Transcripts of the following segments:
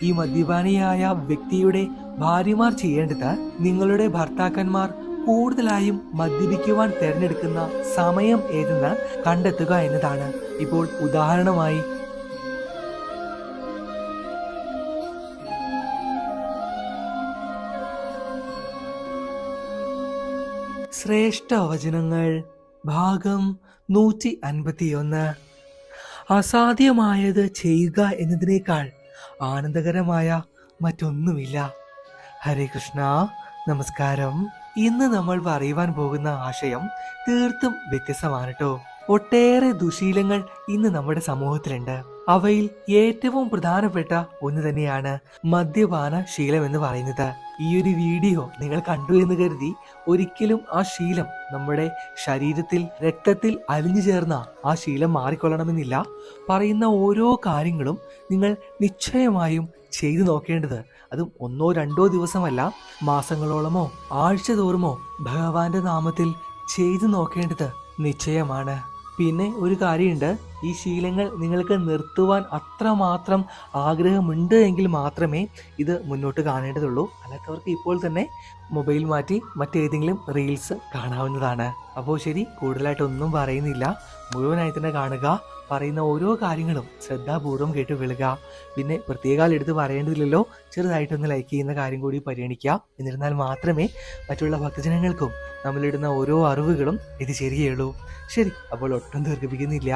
ഈ മദ്യപാനിയായ വ്യക്തിയുടെ ഭാര്യമാർ ചെയ്യേണ്ടത് നിങ്ങളുടെ ഭർത്താക്കന്മാർ കൂടുതലായും മദ്യപിക്കുവാൻ തിരഞ്ഞെടുക്കുന്ന സമയം ഏതെന്ന് കണ്ടെത്തുക എന്നതാണ്. ഇപ്പോൾ ഉദാഹരണമായി ശ്രേഷ്ഠ വചനങ്ങൾ ഭാഗം 151. അസാധ്യമായത് ചെയ്യുക എന്നതിനേക്കാൾ ആനന്ദകരമായ മറ്റൊന്നുമില്ല. ഹരേ കൃഷ്ണ. നമസ്കാരം. ഇന്ന് നമ്മൾ പറയുവാൻ പോകുന്ന ആശയം തീർത്തും വ്യത്യസ്തമാണ് കേട്ടോ. ഒട്ടേറെ ദുശീലങ്ങൾ ഇന്ന് നമ്മുടെ സമൂഹത്തിലുണ്ട്. അവയിൽ ഏറ്റവും പ്രധാനപ്പെട്ട ഒന്ന് തന്നെയാണ് മദ്യപാന ശീലം എന്ന് പറയുന്നത്. ഈ ഒരു വീഡിയോ നിങ്ങൾ കണ്ടു എന്ന് കരുതി ഒരിക്കലും ആ ശീലം നമ്മുടെ ശരീരത്തിൽ രക്തത്തിൽ അലിഞ്ഞു ചേർന്ന ആ ശീലം മാറിക്കൊള്ളണമെന്നില്ല. പറയുന്ന ഓരോ കാര്യങ്ങളും നിങ്ങൾ നിശ്ചയമായും ചെയ്തു നോക്കേണ്ടത്, അതും 1-2 ദിവസമല്ല, മാസങ്ങളോളമോ ആഴ്ച തോറുമോ ഭഗവാന്റെ നാമത്തിൽ ചെയ്തു നോക്കേണ്ടത് നിശ്ചയമാണ്. പിന്നെ ഒരു കാര്യമുണ്ട്, ഈ ശീലങ്ങൾ നിങ്ങൾക്ക് നിർത്തുവാൻ അത്രമാത്രം ആഗ്രഹമുണ്ട് എങ്കിൽ മാത്രമേ ഇത് മുന്നോട്ട് കാണേണ്ടതുള്ളൂ. അല്ലാത്തവർക്ക് ഇപ്പോൾ തന്നെ മൊബൈൽ മാറ്റി മറ്റേതെങ്കിലും റീൽസ് കാണാവുന്നതാണ്. അപ്പോൾ ശരി, കൂടുതലായിട്ടൊന്നും പറയുന്നില്ല, മുഴുവനായി തന്നെ കാണുക. പറയുന്ന ഓരോ കാര്യങ്ങളും ശ്രദ്ധാപൂർവം കേട്ട് വിളുക. പിന്നെ പ്രത്യേകം എടുത്ത് പറയേണ്ടതില്ലല്ലോ, ചെറുതായിട്ടൊന്ന് ലൈക്ക് ചെയ്യുന്ന കാര്യം കൂടി പരിഗണിക്കുക. എന്നിരുന്നാൽ മാത്രമേ മറ്റുള്ള ഭക്തജനങ്ങൾക്കും നമ്മളിടുന്ന ഓരോ അറിവുകളും എത്തിച്ചേരുകയുള്ളൂ. ശരി, അപ്പോൾ ഒട്ടും ദീർഘിപ്പിക്കുന്നില്ല,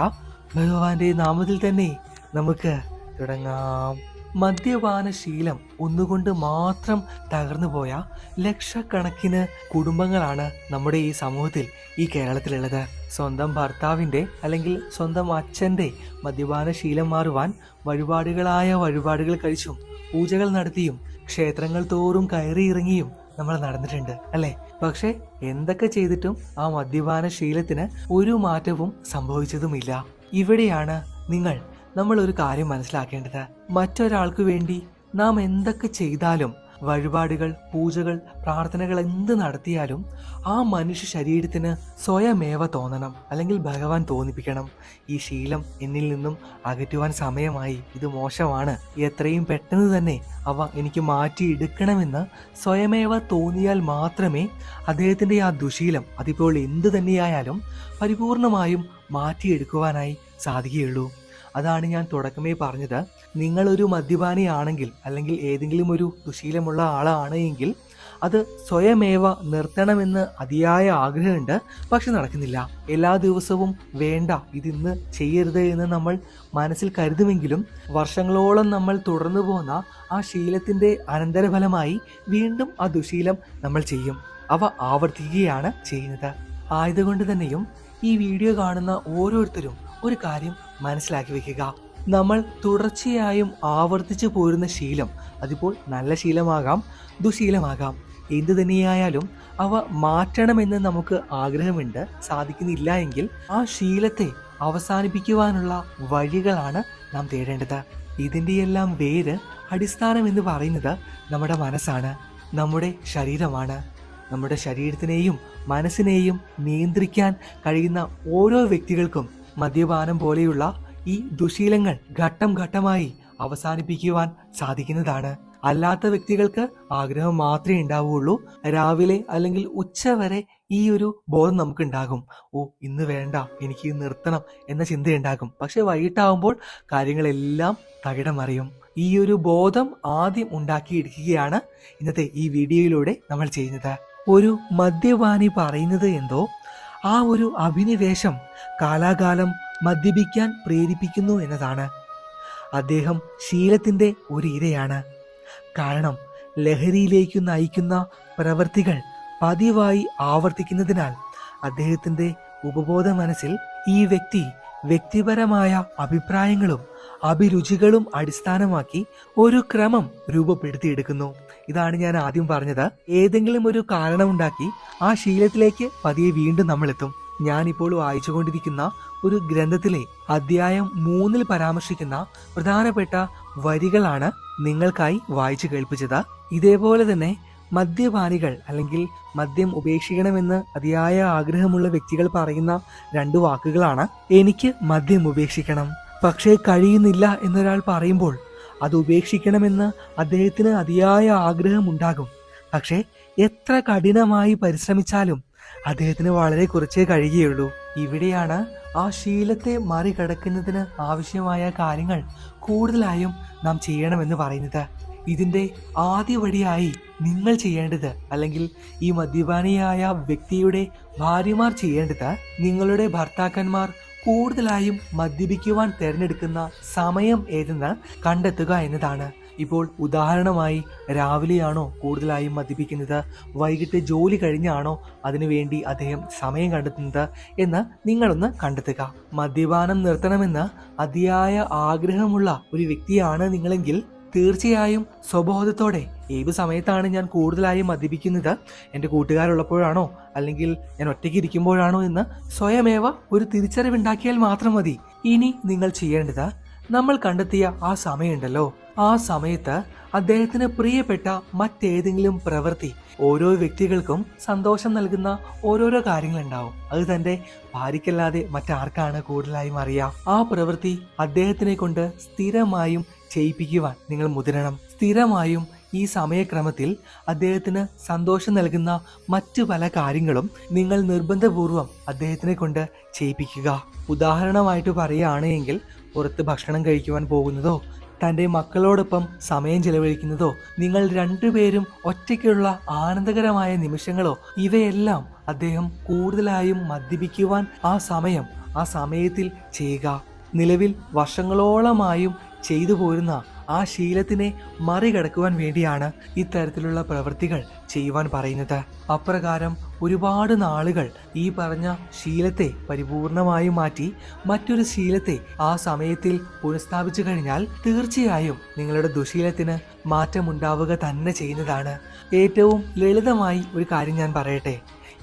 ഭഗവാന്റെ നാമത്തിൽ തന്നെ നമുക്ക് തുടങ്ങാം. മദ്യപാന ശീലം ഒന്നുകൊണ്ട് മാത്രം തകർന്നു പോയ ലക്ഷക്കണക്കിന് കുടുംബങ്ങളാണ് നമ്മുടെ ഈ സമൂഹത്തിൽ, ഈ കേരളത്തിലുള്ളത്. സ്വന്തം ഭർത്താവിൻ്റെ അല്ലെങ്കിൽ സ്വന്തം അച്ഛൻ്റെ മദ്യപാന ശീലം മാറുവാൻ വഴിപാടുകൾ കഴിച്ചും പൂജകൾ നടത്തിയും ക്ഷേത്രങ്ങൾ തോറും കയറി ഇറങ്ങിയും നമ്മൾ നടന്നിട്ടുണ്ട് അല്ലേ? പക്ഷെ എന്തൊക്കെ ചെയ്തിട്ടും ആ മദ്യപാന ശീലത്തിന് ഒരു മാറ്റവും സംഭവിച്ചതുമില്ല. ഇവിടെയാണ് നമ്മൾ ഒരു കാര്യം മനസ്സിലാക്കേണ്ടത്. മറ്റൊരാൾക്ക് വേണ്ടി നാം എന്തൊക്കെ ചെയ്താലും, വഴിപാടുകൾ, പൂജകൾ, പ്രാർത്ഥനകൾ എന്ത് നടത്തിയാലും ആ മനുഷ്യ ശരീരത്തിന് സ്വയമേവ തോന്നണം, അല്ലെങ്കിൽ ഭഗവാൻ തോന്നിപ്പിക്കണം, ഈ ശീലം എന്നിൽ നിന്നും അകറ്റുവാൻ സമയമായി, ഇത് മോശമാണ്, എത്രയും പെട്ടെന്ന് തന്നെ അവ എനിക്ക് മാറ്റിയെടുക്കണമെന്ന് സ്വയമേവ തോന്നിയാൽ മാത്രമേ അദ്ദേഹത്തിൻ്റെ ആ ദുശീലം, അതിപ്പോൾ എന്തു തന്നെയായാലും പരിപൂർണമായും മാറ്റിയെടുക്കുവാനായി സാധിക്കുകയുള്ളൂ. അതാണ് ഞാൻ തുടക്കമേ പറഞ്ഞത്. നിങ്ങളൊരു മദ്യപാനിയാണെങ്കിൽ അല്ലെങ്കിൽ ഏതെങ്കിലും ഒരു ദുശീലമുള്ള ആളാണ് എങ്കിൽ അത് സ്വയമേവ നിർത്തണമെന്ന് അതിയായ ആഗ്രഹമുണ്ട്, പക്ഷെ നടക്കുന്നില്ല. എല്ലാ ദിവസവും വേണ്ട, ഇതിന്ന് ചെയ്യരുത് എന്ന് നമ്മൾ മനസ്സിൽ കരുതുമെങ്കിലും വർഷങ്ങളോളം നമ്മൾ തുടർന്നു പോകുന്ന ആ ശീലത്തിൻ്റെ അനന്തരഫലമായി വീണ്ടും ആ ദുശീലം നമ്മൾ ചെയ്യും, അവ ആവർത്തിക്കുകയാണ് ചെയ്യുന്നത്. ആയതുകൊണ്ട് തന്നെയും ഈ വീഡിയോ കാണുന്ന ഓരോരുത്തരും ഒരു കാര്യം മനസ്സിലാക്കി വെക്കുക. നമ്മൾ തുടർച്ചയായും ആവർത്തിച്ചു പോരുന്ന ശീലം, അതിപ്പോൾ നല്ല ശീലമാകാം, ദുശീലമാകാം, എന്തു തന്നെയായാലും അവ മാറ്റണമെന്ന് നമുക്ക് ആഗ്രഹമുണ്ട്, സാധിക്കുന്നില്ല എങ്കിൽ ആ ശീലത്തെ അവസാനിപ്പിക്കുവാനുള്ള വഴികളാണ് നാം തേടേണ്ടത്. ഇതിൻ്റെയെല്ലാം വേര്, അടിസ്ഥാനം എന്ന് പറയുന്നത് നമ്മുടെ മനസ്സാണ്, നമ്മുടെ ശരീരമാണ്. നമ്മുടെ ശരീരത്തിനെയും മനസ്സിനെയും നിയന്ത്രിക്കാൻ കഴിയുന്ന ഓരോ വ്യക്തികൾക്കും മദ്യപാനം പോലെയുള്ള ഈ ദുശീലങ്ങൾ ഘട്ടം ഘട്ടമായി അവസാനിപ്പിക്കുവാൻ സാധിക്കുന്നതാണ്. അല്ലാത്ത വ്യക്തികൾക്ക് ആഗ്രഹം മാത്രമേ ഉണ്ടാവുകയുള്ളൂ. രാവിലെ അല്ലെങ്കിൽ ഉച്ച വരെ ഈ ഒരു ബോധം നമുക്കുണ്ടാകും, ഓ ഇന്ന് വേണ്ട, എനിക്ക് നിർത്തണം എന്ന ചിന്തയുണ്ടാകും. പക്ഷെ വൈകിട്ടാവുമ്പോൾ കാര്യങ്ങളെല്ലാം തകിടം മറിയും. ഈ ഒരു ബോധം ആദ്യം ഉണ്ടാക്കിയെടുക്കുകയാണ് ഇന്നത്തെ ഈ വീഡിയോയിലൂടെ നമ്മൾ ചെയ്യുന്നത്. ഒരു മദ്യപാനി പറയുന്നത് എന്തോ ആ ഒരു അഭിനിവേശം കാലാകാലം മദ്യപിക്കാൻ പ്രേരിപ്പിക്കുന്നു എന്നതാണ്. അദ്ദേഹം ശീലത്തിൻ്റെ ഒരു ഇരയാണ്. കാരണം ലഹരിയിലേക്ക് നയിക്കുന്ന പ്രവൃത്തികൾ പതിവായി ആവർത്തിക്കുന്നതിനാൽ അദ്ദേഹത്തിൻ്റെ ഉപബോധ മനസ്സിൽ ഈ വ്യക്തിപരമായ അഭിപ്രായങ്ങളും അഭിരുചികളും അടിസ്ഥാനമാക്കി ഒരു ക്രമം രൂപപ്പെടുത്തിയെടുക്കുന്നു. ഇതാണ് ഞാൻ ആദ്യം പറഞ്ഞത്. ഏതെങ്കിലും ഒരു കാരണമുണ്ടാക്കി ആ ശീലത്തിലേക്ക് പതിയെ വീണ്ടും നമ്മളെത്തും. ഞാനിപ്പോൾ വായിച്ചുകൊണ്ടിരിക്കുന്ന ഒരു ഗ്രന്ഥത്തിലെ അധ്യായം 3 പരാമർശിക്കുന്ന പ്രധാനപ്പെട്ട വരികളാണ് നിങ്ങൾക്കായി വായിച്ചു കേൾപ്പിച്ചത്. ഇതേപോലെ തന്നെ മദ്യപാനികൾ അല്ലെങ്കിൽ മദ്യം ഉപേക്ഷിക്കണമെന്ന് അതിയായ ആഗ്രഹമുള്ള വ്യക്തികൾ പറയുന്ന 2 വാക്കുകളാണ്. എനിക്ക് മദ്യം ഉപേക്ഷിക്കണം, പക്ഷേ കഴിയുന്നില്ല എന്നൊരാൾ പറയുമ്പോൾ അത് ഉപേക്ഷിക്കണമെന്ന് അദ്ദേഹത്തിന് അതിയായ ആഗ്രഹമുണ്ടാകും. പക്ഷേ എത്ര കഠിനമായി പരിശ്രമിച്ചാലും അദ്ദേഹത്തിന് വളരെ കുറച്ചേ കഴിയുകയുള്ളൂ. ഇവിടെയാണ് ആ ശീലത്തെ മറികടക്കുന്നതിന് ആവശ്യമായ കാര്യങ്ങൾ കൂടുതലായും നാം ചെയ്യണമെന്ന് പറയുന്നത്. ഇതിൻ്റെ ആദ്യപടിയായി നിങ്ങൾ ചെയ്യേണ്ടത്, അല്ലെങ്കിൽ ഈ മദ്യപാനിയായ വ്യക്തിയുടെ ഭാര്യമാർ ചെയ്യേണ്ടത്, നിങ്ങളുടെ ഭർത്താക്കന്മാർ കൂടുതലായും മദ്യപിക്കുവാൻ തിരഞ്ഞെടുക്കുന്ന സമയം ഏതെന്ന് കണ്ടെത്തുക എന്നതാണ്. ഇപ്പോൾ ഉദാഹരണമായി രാവിലെയാണോ കൂടുതലായും മദ്യപിക്കുന്നത്, വൈകിട്ട് ജോലി കഴിഞ്ഞാണോ അതിനുവേണ്ടി അദ്ദേഹം സമയം കണ്ടെത്തുന്നത് എന്ന് നിങ്ങളൊന്ന് കണ്ടെത്തുക. മദ്യപാനം നിർത്തണമെന്ന് അതിയായ ആഗ്രഹമുള്ള ഒരു വ്യക്തിയാണ് നിങ്ങളെങ്കിൽ തീർച്ചയായും സ്വബോധത്തോടെ ഏത് സമയത്താണ് ഞാൻ കൂടുതലായും മദ്യപിക്കുന്നത്, എൻ്റെ കൂട്ടുകാരുള്ളപ്പോഴാണോ അല്ലെങ്കിൽ ഞാൻ ഒറ്റയ്ക്ക് ഇരിക്കുമ്പോഴാണോ എന്ന് സ്വയമേവ ഒരു തിരിച്ചറിവുണ്ടാക്കിയാൽ മാത്രം മതി. ഇനി നിങ്ങൾ ചെയ്യേണ്ടത്, നമ്മൾ കണ്ടെത്തിയ ആ സമയമുണ്ടല്ലോ, ആ സമയത്ത് അദ്ദേഹത്തിന് പ്രിയപ്പെട്ട മറ്റേതെങ്കിലും പ്രവൃത്തി, ഓരോ വ്യക്തികൾക്കും സന്തോഷം നൽകുന്ന ഓരോരോ കാര്യങ്ങളുണ്ടാവും. അത് തൻ്റെ ഭാര്യയ്ക്കല്ലാതെ മറ്റാർക്കാണ് കൂടുതലായും അറിയാം. ആ പ്രവൃത്തി അദ്ദേഹത്തിനെ കൊണ്ട് സ്ഥിരമായും ചെയ്യിപ്പിക്കുവാൻ നിങ്ങൾ മുതിരണം. സ്ഥിരമായും ഈ സമയക്രമത്തിൽ അദ്ദേഹത്തിന് സന്തോഷം നൽകുന്ന മറ്റു പല കാര്യങ്ങളും നിങ്ങൾ നിർബന്ധപൂർവം അദ്ദേഹത്തിനെ കൊണ്ട് ചെയ്യിപ്പിക്കുക. ഉദാഹരണമായിട്ട് പറയുകയാണെങ്കിൽ, പുറത്ത് ഭക്ഷണം കഴിക്കുവാൻ പോകുന്നതോ, തൻ്റെ മക്കളോടൊപ്പം സമയം ചെലവഴിക്കുന്നതോ, നിങ്ങൾ രണ്ടുപേരും ഒറ്റയ്ക്കുള്ള ആനന്ദകരമായ നിമിഷങ്ങളോ, ഇവയെല്ലാം അദ്ദേഹം കൂടുതലായും മദ്യപിക്കുവാൻ ആ സമയത്തിൽ ചെയ്യുക. നിലവിൽ വർഷങ്ങളോളമായും ചെയ്തു പോരുന്ന ആ ശീലത്തിനെ മറികടക്കുവാൻ വേണ്ടിയാണ് ഇത്തരത്തിലുള്ള പ്രവൃത്തികൾ ചെയ്യുവാൻ പറയുന്നത്. അപ്രകാരം ഒരുപാട് നാളുകൾ ഈ പറഞ്ഞ ശീലത്തെ പരിപൂർണമായും മാറ്റി മറ്റൊരു ശീലത്തെ ആ സമയത്തിൽ പുനഃസ്ഥാപിച്ചു കഴിഞ്ഞാൽ തീർച്ചയായും നിങ്ങളുടെ ദുശീലത്തിന് മാറ്റമുണ്ടാവുക തന്നെ ചെയ്യുന്നതാണ്. ഏറ്റവും ലളിതമായി ഒരു കാര്യം ഞാൻ പറയട്ടെ.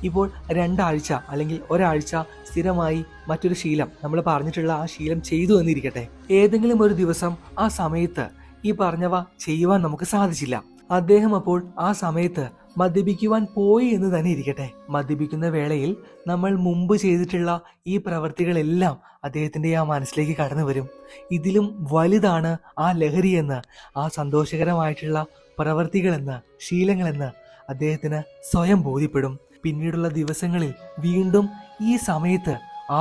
ഇപ്പോൾ 2 ആഴ്ച അല്ലെങ്കിൽ ഒരാഴ്ച സ്ഥിരമായി മറ്റൊരു ശീലം, നമ്മൾ പറഞ്ഞിട്ടുള്ള ആ ശീലം ചെയ്തു എന്നിരിക്കട്ടെ. ഏതെങ്കിലും ഒരു ദിവസം ആ സമയത്ത് ഈ പറഞ്ഞവ ചെയ്യുവാൻ നമുക്ക് സാധിച്ചില്ല. അദ്ദേഹം അപ്പോൾ ആ സമയത്ത് മദ്യപിക്കുവാൻ പോയി എന്ന് തന്നെ ഇരിക്കട്ടെ. മദ്യപിക്കുന്ന വേളയിൽ നമ്മൾ മുമ്പ് ചെയ്തിട്ടുള്ള ഈ പ്രവൃത്തികളെല്ലാം അദ്ദേഹത്തിൻ്റെ ആ മനസ്സിലേക്ക് കടന്നു വരും. ഇതിലും വലുതാണ് ആ ലഹരിയെന്ന്, ആ സന്തോഷകരമായിട്ടുള്ള പ്രവൃത്തികളെന്ന്, ശീലങ്ങളെന്ന് അദ്ദേഹത്തിന് സ്വയം ബോധ്യപ്പെടും. പിന്നീടുള്ള ദിവസങ്ങളിൽ വീണ്ടും ഈ സമയത്ത് ആ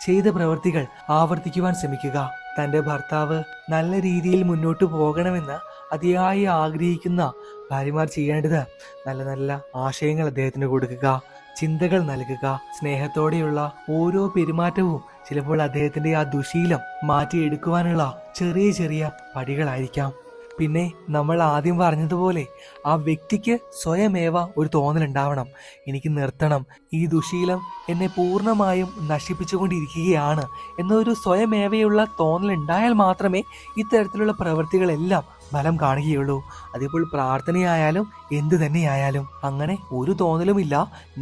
ചെയ്ത പ്രവൃത്തികൾ ആവർത്തിക്കുവാൻ ശ്രമിക്കുക. തൻ്റെ ഭർത്താവ് നല്ല രീതിയിൽ മുന്നോട്ട് പോകണമെന്ന് അതിയായി ആഗ്രഹിക്കുന്ന ഭാര്യമാർ ചെയ്യേണ്ടത് നല്ല നല്ല ആശയങ്ങൾ അദ്ദേഹത്തിന് കൊടുക്കുക, ചിന്തകൾ നൽകുക. സ്നേഹത്തോടെയുള്ള ഓരോ പെരുമാറ്റവും ചിലപ്പോൾ അദ്ദേഹത്തിൻ്റെ ആ ദുശീലം മാറ്റിയെടുക്കുവാനുള്ള ചെറിയ ചെറിയ പടികളായിരിക്കാം. പിന്നെ നമ്മൾ ആദ്യം പറഞ്ഞതുപോലെ ആ വ്യക്തിക്ക് സ്വയമേവ ഒരു തോന്നലുണ്ടാവണം, എനിക്ക് നിർത്തണം, ഈ ദുശീലം എന്നെ പൂർണ്ണമായും നശിപ്പിച്ചുകൊണ്ടിരിക്കുകയാണ് എന്നൊരു സ്വയമേവയുള്ള തോന്നലുണ്ടായാൽ മാത്രമേ ഇത്തരത്തിലുള്ള പ്രവൃത്തികളെല്ലാം ഫലം കാണുകയുള്ളൂ. അതിപ്പോൾ പ്രാർത്ഥനയായാലും എന്തു തന്നെയായാലും. അങ്ങനെ ഒരു തോന്നലുമില്ല,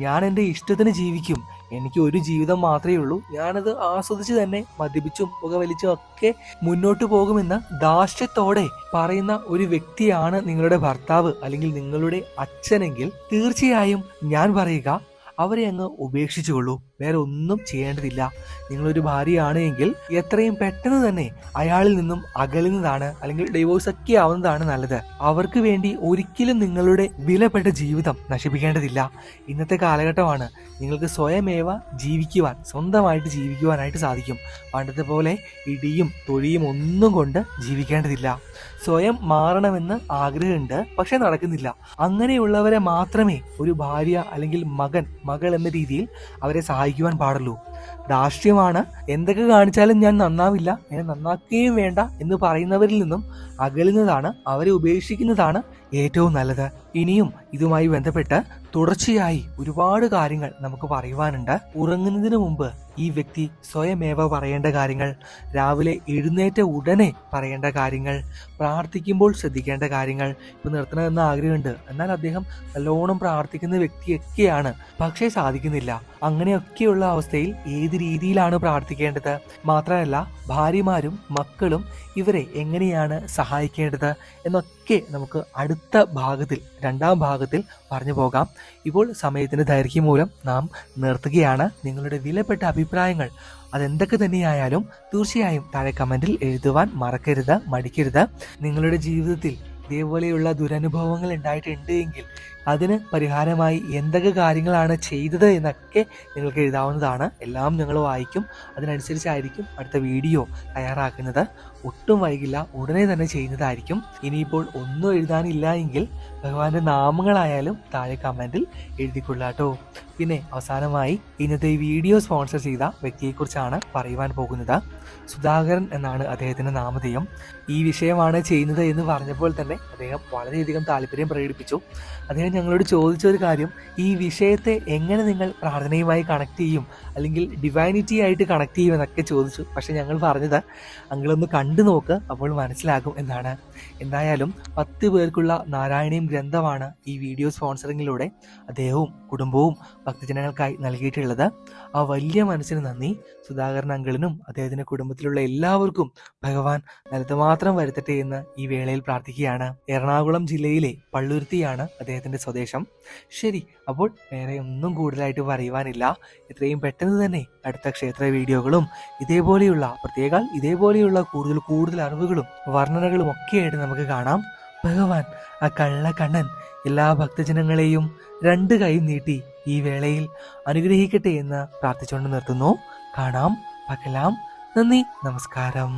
ഞാൻ എൻ്റെ ഇഷ്ടത്തിന് ജീവിക്കും, എനിക്ക് ഒരു ജീവിതം മാത്രമേ ഉള്ളൂ, ഞാനത് ആസ്വദിച്ച് തന്നെ മദ്യപിച്ചും പുകവലിച്ചും ഒക്കെ മുന്നോട്ട് പോകുമെന്ന് ധാർഷ്ട്യത്തോടെ പറയുന്ന ഒരു വ്യക്തിയാണ് നിങ്ങളുടെ ഭർത്താവ് അല്ലെങ്കിൽ നിങ്ങളുടെ അച്ഛനെങ്കിൽ തീർച്ചയായും ഞാൻ പറയുക, അവരെ അങ്ങ് ഉപേക്ഷിച്ചുകൊള്ളൂ. വേറെ ഒന്നും ചെയ്യേണ്ടതില്ല. നിങ്ങളൊരു ഭാര്യയാണ് എങ്കിൽ എത്രയും പെട്ടെന്ന് തന്നെ അയാളിൽ നിന്നും അകലുന്നതാണ്, അല്ലെങ്കിൽ ഡിവോഴ്സ് ഒക്കെ ആവുന്നതാണ് നല്ലത്. അവർക്ക് വേണ്ടി ഒരിക്കലും നിങ്ങളുടെ വിലപ്പെട്ട ജീവിതം നശിപ്പിക്കേണ്ടതില്ല. ഇന്നത്തെ കാലഘട്ടമാണ്, നിങ്ങൾക്ക് സ്വയമേവ ജീവിക്കുവാൻ, സ്വന്തമായിട്ട് ജീവിക്കുവാനായിട്ട് സാധിക്കും. പണ്ടത്തെ പോലെ ഇടിയും തൊഴിയും ഒന്നും കൊണ്ട് ജീവിക്കേണ്ടതില്ല. സ്വയം മാറണമെന്ന് ആഗ്രഹമുണ്ട്, പക്ഷെ നടക്കുന്നില്ല. അങ്ങനെയുള്ളവരെ മാത്രമേ ഒരു ഭാര്യ അല്ലെങ്കിൽ മകൾ എന്ന രീതിയിൽ അവരെ സഹായിക്കുവാൻ പാടുള്ളൂ. ധാർഷ്ട്യമാണ്, എന്തൊക്കെ കാണിച്ചാലും ഞാൻ നന്നാവില്ല, എന്നെ നന്നാക്കുകയും വേണ്ട എന്ന് പറയുന്നവരിൽ നിന്നും അകലുന്നതാണ്, അവരെ ഉപേക്ഷിക്കുന്നതാണ് ഏറ്റവും നല്ലത്. ഇനിയും ഇതുമായി ബന്ധപ്പെട്ട് തുടർച്ചയായി ഒരുപാട് കാര്യങ്ങൾ നമുക്ക് പറയുവാനുണ്ട്. ഉറങ്ങുന്നതിന് മുമ്പ് ഈ വ്യക്തി സ്വയമേവ പറയേണ്ട കാര്യങ്ങൾ, രാവിലെ എഴുന്നേറ്റ ഉടനെ പറയേണ്ട കാര്യങ്ങൾ, പ്രാർത്ഥിക്കുമ്പോൾ ശ്രദ്ധിക്കേണ്ട കാര്യങ്ങൾ. ഇപ്പൊ നിർത്തണമെന്ന് ആഗ്രഹമുണ്ട്, എന്നാൽ അദ്ദേഹം നല്ലോണം പ്രാർത്ഥിക്കുന്ന വ്യക്തിയൊക്കെയാണ്, പക്ഷേ സാധിക്കുന്നില്ല. അങ്ങനെയൊക്കെയുള്ള അവസ്ഥയിൽ ഏത് രീതിയിലാണ് പ്രാർത്ഥിക്കേണ്ടത്, മാത്രമല്ല ഭാര്യമാരും മക്കളും ഇവരെ എങ്ങനെയാണ് സഹായിക്കേണ്ടത് എന്നൊക്കെ നമുക്ക് അടുത്ത ഭാഗത്തിൽ, രണ്ടാം ഭാഗത്തിൽ പറഞ്ഞു പോകാം. ഇപ്പോൾ സമയത്തിൻ്റെ ദൈർഘ്യം മൂലം നാം നിർത്തുകയാണ്. നിങ്ങളുടെ വിലപ്പെട്ട അഭിപ്രായങ്ങൾ അതെന്തൊക്കെ തന്നെയായാലും തീർച്ചയായും താഴെ കമൻറ്റിൽ എഴുതുവാൻ മടിക്കരുത്. നിങ്ങളുടെ ജീവിതത്തിൽ ഇതേപോലെയുള്ള ദുരനുഭവങ്ങൾ ഉണ്ടായിട്ടുണ്ട് എങ്കിൽ അതിന് പരിഹാരമായി എന്തൊക്കെ കാര്യങ്ങളാണ് ചെയ്തത് എന്നൊക്കെ നിങ്ങൾക്ക് എഴുതാവുന്നതാണ്. എല്ലാം ഞങ്ങൾ വായിക്കും. അതിനനുസരിച്ചായിരിക്കും അടുത്ത വീഡിയോ തയ്യാറാക്കുന്നത്. ഒട്ടും വൈകില്ല, ഉടനെ തന്നെ ചെയ്യുന്നതായിരിക്കും. ഇനിയിപ്പോൾ ഒന്നും എഴുതാനില്ല എങ്കിൽ ഭഗവാന്റെ നാമങ്ങളായാലും താഴെ കമൻറ്റിൽ എഴുതിക്കൊള്ളാട്ടോ. പിന്നെ അവസാനമായി ഇന്നത്തെ ഈ വീഡിയോ സ്പോൺസർ ചെയ്ത വ്യക്തിയെക്കുറിച്ചാണ് പറയുവാൻ പോകുന്നത്. സുധാകരൻ എന്നാണ് അദ്ദേഹത്തിൻ്റെ നാമധേയം. ഈ വിഷയമാണ് ചെയ്യുന്നത് എന്ന് പറഞ്ഞപ്പോൾ തന്നെ അദ്ദേഹം വളരെയധികം താല്പര്യം പ്രകടിപ്പിച്ചു. അദ്ദേഹം ഞങ്ങളോട് ചോദിച്ച ഒരു കാര്യം, ഈ വിഷയത്തെ എങ്ങനെ നിങ്ങൾ പ്രാർത്ഥനയുമായി കണക്ട് ചെയ്യും, അല്ലെങ്കിൽ ഡിവൈനിറ്റി ആയിട്ട് കണക്ട് ചെയ്യും എന്നൊക്കെ ചോദിച്ചു. പക്ഷെ ഞങ്ങൾ പറഞ്ഞത് അങ്ങളൊന്ന് കണ്ടു നോക്ക്, അപ്പോൾ മനസ്സിലാകും എന്നാണ്. എന്തായാലും 10 പേർക്കുള്ള നാരായണീയം ഗ്രന്ഥമാണ് ഈ വീഡിയോ സ്പോൺസറിങ്ങിലൂടെ അദ്ദേഹവും കുടുംബവും ഭക്തജനങ്ങൾക്കായി നൽകിയിട്ടുള്ളത്. ആ വലിയ മനസ്സിന് നന്ദി. സുധാകരൻ അങ്കിളിനും അദ്ദേഹത്തിൻ്റെ കുടുംബത്തിലുള്ള എല്ലാവർക്കും ഭഗവാൻ നല്ലത് മാത്രം വരുത്തട്ടെ എന്ന് ഈ വേളയിൽ പ്രാർത്ഥിക്കുകയാണ്. എറണാകുളം ജില്ലയിലെ പള്ളുരുത്തിയാണ് അദ്ദേഹത്തിൻ്റെ സ്വദേശം. ശരി, അപ്പോൾ വേറെ ഒന്നും കൂടുതലായിട്ട് പറയുവാനില്ല. എത്രയും പെട്ടെന്ന് തന്നെ അടുത്ത ക്ഷേത്ര വീഡിയോകളും ഇതേപോലെയുള്ള കൂടുതൽ അറിവുകളും വർണ്ണനകളും ഒക്കെയായിട്ട് നമുക്ക് കാണാം. ഭഗവാൻ ആ കള്ളക്കണ്ണൻ എല്ലാ ഭക്തജനങ്ങളെയും 2 കൈ നീട്ടി ഈ വേളയിൽ അനുഗ്രഹിക്കട്ടെ എന്ന് പ്രാർത്ഥിച്ചുകൊണ്ട് നിർത്തുന്നു. കാണാം, പകലാം. നന്ദി, നമസ്കാരം.